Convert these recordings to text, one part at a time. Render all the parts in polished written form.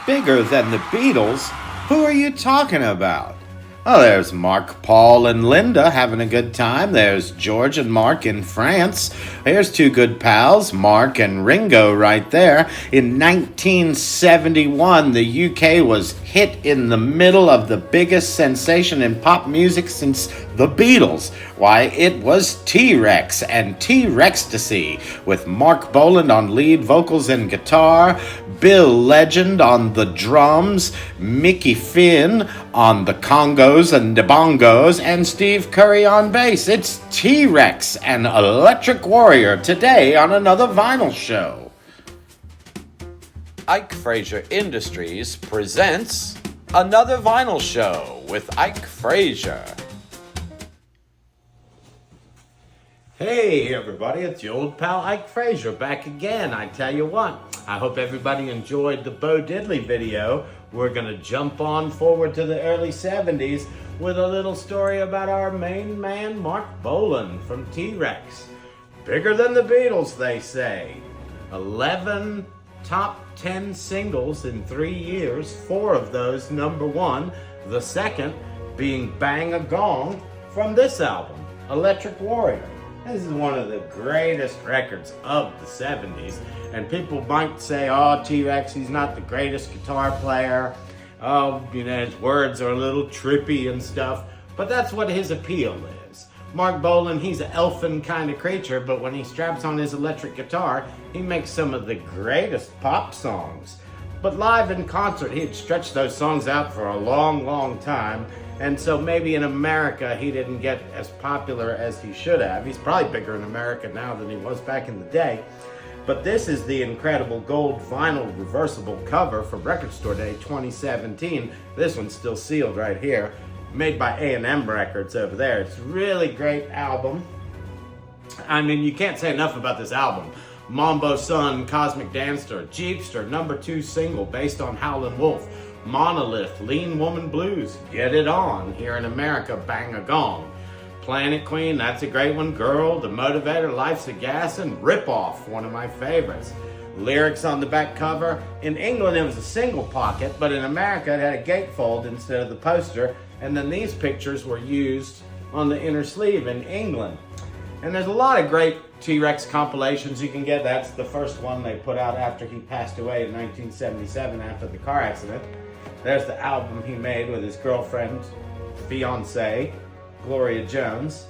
Bigger than the Beatles? Who are you talking about? Oh, there's Marc, Paul, and Linda having a good time. There's George and Mark in France. Here's two good pals, Mark and Ringo, right there. In 1971, the UK was hit in the middle of the biggest sensation in pop music since the Beatles. Why, it was T-Rex and T-Rextasy, with Marc Bolan on lead vocals and guitar, Bill Legend on the drums, Mickey Finn on the congos and the bongos, and Steve Curry on bass. It's T-Rex and Electric Warrior today on another vinyl show. Ike Frazier Industries presents another vinyl show with Ike Frazier. Hey everybody, it's your old pal Ike Frazier back again. I tell you what, I hope everybody enjoyed the Bo Diddley video. We're going to jump on forward to the early 70s with a little story about our main man, Marc Bolan from T-Rex. Bigger than the Beatles, they say. 11 top 10 singles in 3 years, 4 of those number one, the second being Bang a Gong from this album, Electric Warrior. This is one of the greatest records of the 70s. And people might say, oh, T-Rex, he's not the greatest guitar player. Oh, his words are a little trippy and stuff. But that's what his appeal is. Marc Bolan, he's an elfin kind of creature, but when he straps on his electric guitar, he makes some of the greatest pop songs. But live in concert, he'd stretch those songs out for a long, long time. And so maybe in America, he didn't get as popular as he should have. He's probably bigger in America now than he was back in the day. But this is the incredible gold vinyl reversible cover from Record Store Day 2017. This one's still sealed right here, made by A&M Records over there. It's a really great album. I mean, you can't say enough about this album. Mambo Sun, Cosmic Dancer, Jeepster, number 2 single based on Howlin' Wolf, Monolith, Lean Woman Blues, Get It On, here in America, Bang a Gong. Planet Queen, that's a great one. Girl, The Motivator, Life's a Gas, and Rip Off, one of my favorites. Lyrics on the back cover. In England, it was a single pocket, but in America, it had a gatefold instead of the poster. And then these pictures were used on the inner sleeve in England. And there's a lot of great T-Rex compilations you can get. That's the first one they put out after he passed away in 1977 after the car accident. There's the album he made with his girlfriend, fiancée, Gloria Jones.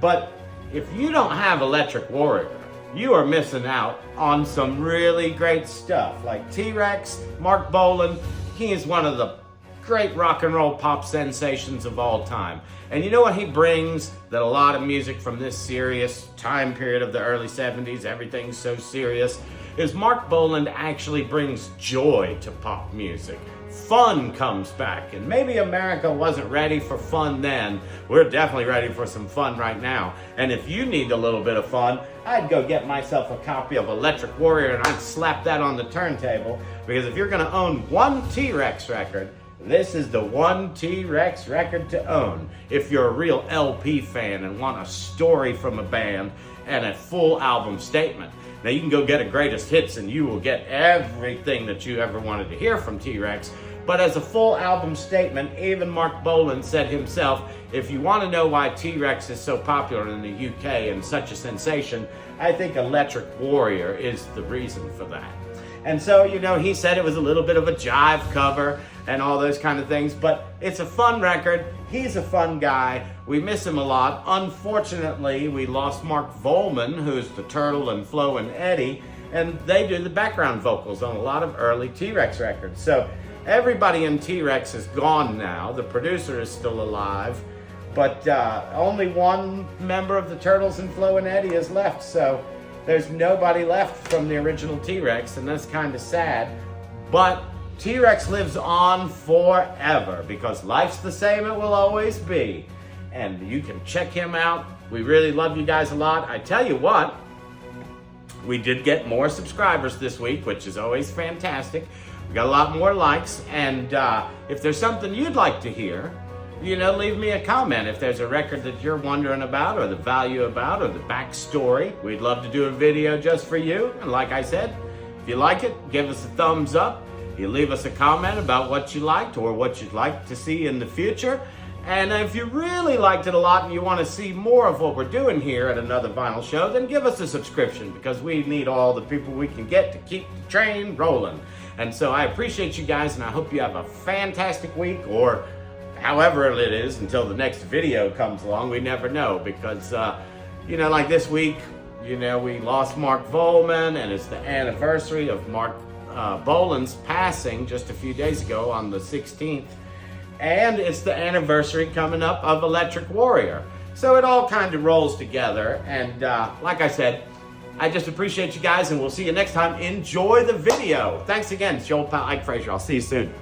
But if you don't have Electric Warrior, you are missing out on some really great stuff. Like T-Rex, Marc Bolan, he is one of the great rock and roll pop sensations of all time. And you know what he brings that a lot of music from this serious time period of the early 70s, everything's so serious, is Marc Bolan actually brings joy to pop music. Fun comes back, and maybe America wasn't ready for fun then. We're definitely ready for some fun right now. And if you need a little bit of fun, I'd go get myself a copy of Electric Warrior and I'd slap that on the turntable, because if you're gonna own one T-Rex record, this is the one T-Rex record to own. If you're a real LP fan and want a story from a band and a full album statement. Now you can go get a greatest hits and you will get everything that you ever wanted to hear from T-Rex. But as a full album statement, even Marc Bolan said himself, if you want to know why T-Rex is so popular in the UK and such a sensation, I think Electric Warrior is the reason for that. And so, he said it was a little bit of a jive cover and all those kind of things, but it's a fun record. He's a fun guy. We miss him a lot. Unfortunately, we lost Mark Volman, who's the Turtle and Flo and Eddie, and they do the background vocals on a lot of early T-Rex records. So everybody in T-Rex is gone now. The producer is still alive, but only one member of the Turtles and Flo and Eddie is left, so there's nobody left from the original T-Rex, and that's kind of sad. But T-Rex lives on forever, because life's the same, it will always be. And you can check him out. We really love you guys a lot. I tell you what, we did get more subscribers this week, which is always fantastic. We got a lot more likes, and if there's something you'd like to hear, leave me a comment. If there's a record that you're wondering about, or the value about, or the backstory, we'd love to do a video just for you. And like I said, if you like it, give us a thumbs up. You leave us a comment about what you liked or what you'd like to see in the future. And if you really liked it a lot and you want to see more of what we're doing here at Another Vinyl Show, then give us a subscription, because we need all the people we can get to keep the train rolling. And so I appreciate you guys, and I hope you have a fantastic week, or however it is until the next video comes along. We never know, because like this week, we lost Marc Bolan, and it's the anniversary of Marc Bolan's passing just a few days ago on the 16th. And it's the anniversary coming up of Electric Warrior. So it all kind of rolls together. And like I said, I just appreciate you guys, and we'll see you next time. Enjoy the video. Thanks again. It's your old pal Ike Frazier. I'll see you soon.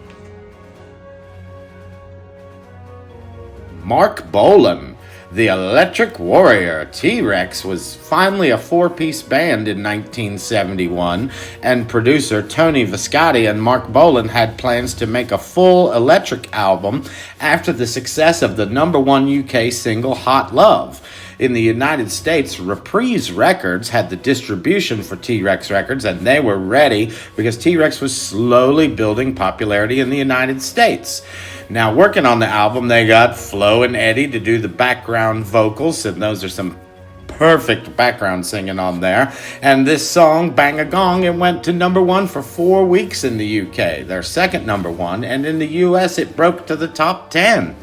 Marc Bolan, the Electric Warrior. T-Rex was finally a four-piece band in 1971, and producer Tony Viscotti and Marc Bolan had plans to make a full electric album after the success of the #1 UK single Hot Love. In the United States, Reprise Records had the distribution for T-Rex Records, and they were ready because T-Rex was slowly building popularity in the United States. Now, working on the album, they got Flo and Eddie to do the background vocals, and those are some perfect background singing on there. And this song, Bang a Gong, it went to #1 for 4 weeks in the UK, their second #1, and in the US it broke to the top 10.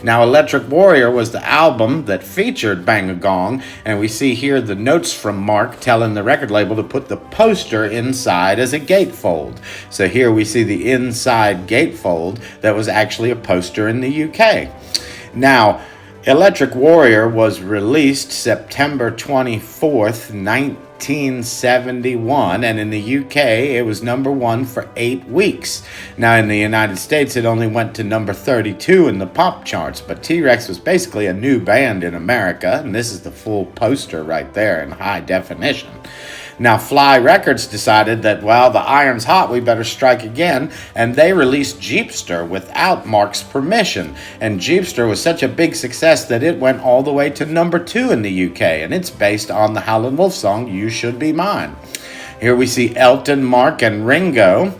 Now, Electric Warrior was the album that featured Bang a Gong, and we see here the notes from Marc telling the record label to put the poster inside as a gatefold. So here we see the inside gatefold that was actually a poster in the UK. Now, Electric Warrior was released September 24th, 1971, and in the UK it was #1 for 8 weeks. Now, in the United States it only went to number 32 in the pop charts, but T-Rex was basically a new band in America, and this is the full poster right there in high definition. Now, Fly Records decided that, well, the iron's hot, we better strike again, and they released Jeepster without Marc's permission. And Jeepster was such a big success that it went all the way to #2 in the UK, and it's based on the Howlin' Wolf song, You Should Be Mine. Here we see Elton, Marc, and Ringo.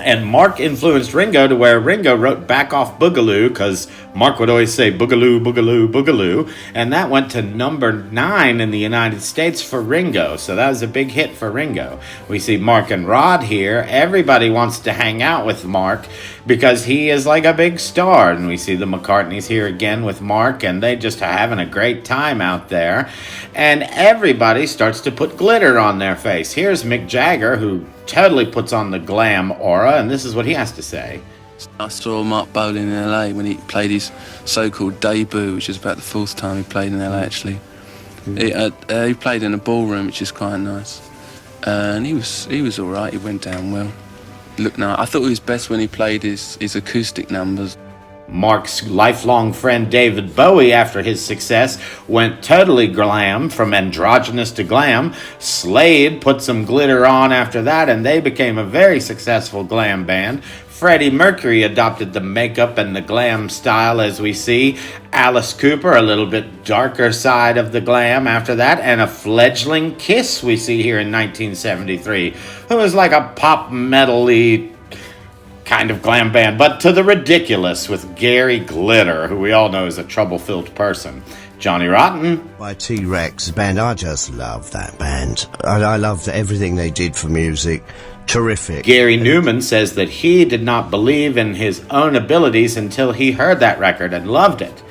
And Marc influenced Ringo to where Ringo wrote Back Off Boogaloo, because Marc would always say Boogaloo, Boogaloo, Boogaloo. And that went to #9 in the United States for Ringo. So that was a big hit for Ringo. We see Marc and Rod here. Everybody wants to hang out with Marc because he is like a big star. And we see the McCartneys here again with Marc, and they just are having a great time out there. And everybody starts to put glitter on their face. Here's Mick Jagger, who totally puts on the glam aura, and this is what he has to say. I saw Marc Bolan in LA when he played his so-called debut, which is about the 4th time he played in LA actually. He played in a ballroom, which is quite nice, and he was all right. He went down well. Look, now I thought he was best when he played his acoustic numbers. Marc's lifelong friend David Bowie, after his success, went totally glam, from androgynous to glam. Slade put some glitter on after that, and they became a very successful glam band. Freddie Mercury adopted the makeup and the glam style, as we see. Alice Cooper, a little bit darker side of the glam after that, and a fledgling Kiss we see here in 1973, who was like a pop metal-y kind of glam band, but to the ridiculous, with Gary Glitter, who we all know is a trouble-filled person. Johnny Rotten. By T-Rex band, I just love that band. I loved everything they did for music. Terrific. Gary Newman says that he did not believe in his own abilities until he heard that record and loved it.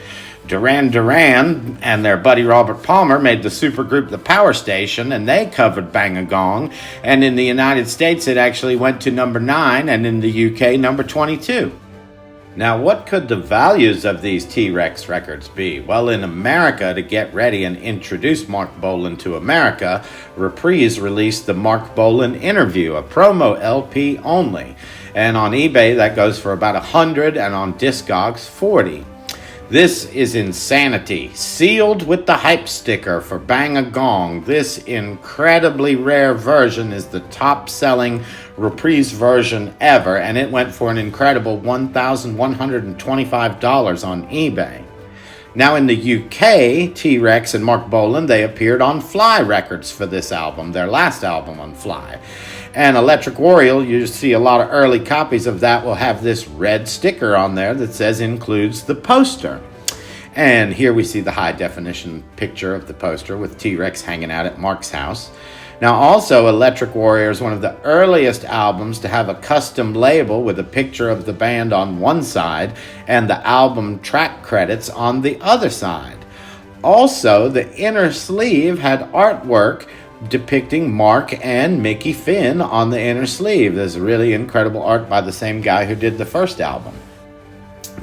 Duran Duran and their buddy Robert Palmer made the supergroup The Power Station, and they covered Bang a Gong. And in the United States, it actually went to #9, and in the UK, #22. Now, what could the values of these T-Rex records be? Well, in America, to get ready and introduce Marc Bolan to America, Reprise released the Marc Bolan Interview, a promo LP only. And on eBay, that goes for about $100, and on Discogs, $40. This is insanity, sealed with the hype sticker for Bang a Gong. This incredibly rare version is the top-selling Reprise version ever, and it went for an incredible $1,125 on eBay. Now in the UK, T-Rex and Marc Bolan, they appeared on Fly Records for this album, their last album on Fly. And Electric Warrior, you see a lot of early copies of that will have this red sticker on there that says includes the poster. And here we see the high definition picture of the poster with T-Rex hanging out at Mark's house. Now also, Electric Warrior is one of the earliest albums to have a custom label with a picture of the band on one side and the album track credits on the other side. Also, the inner sleeve had artwork depicting Mark and Mickey Finn on the inner sleeve. There's really incredible art by the same guy who did the first album.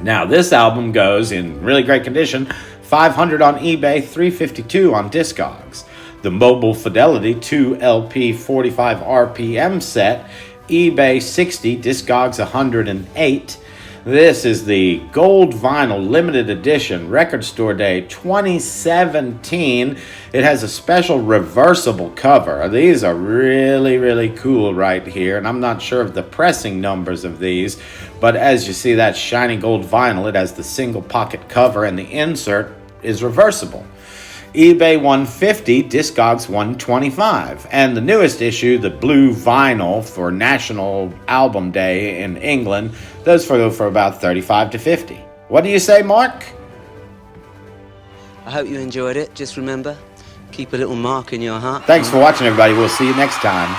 Now, this album goes in really great condition, $500 on eBay, $352 on Discogs. The Mobile Fidelity 2 LP 45 RPM set, eBay $60, Discogs $108. This is the gold vinyl limited edition, Record Store Day 2017. It has a special reversible cover. These are really, really cool right here, and I'm not sure of the pressing numbers of these, but as you see that shiny gold vinyl, it has the single pocket cover and the insert is reversible. eBay $150, Discogs $125. And the newest issue, the blue vinyl for National Album Day in England, those go for about $35 to $50. What do you say, Mark? I hope you enjoyed it. Just remember, keep a little mark in your heart. Thanks for watching, everybody. We'll see you next time.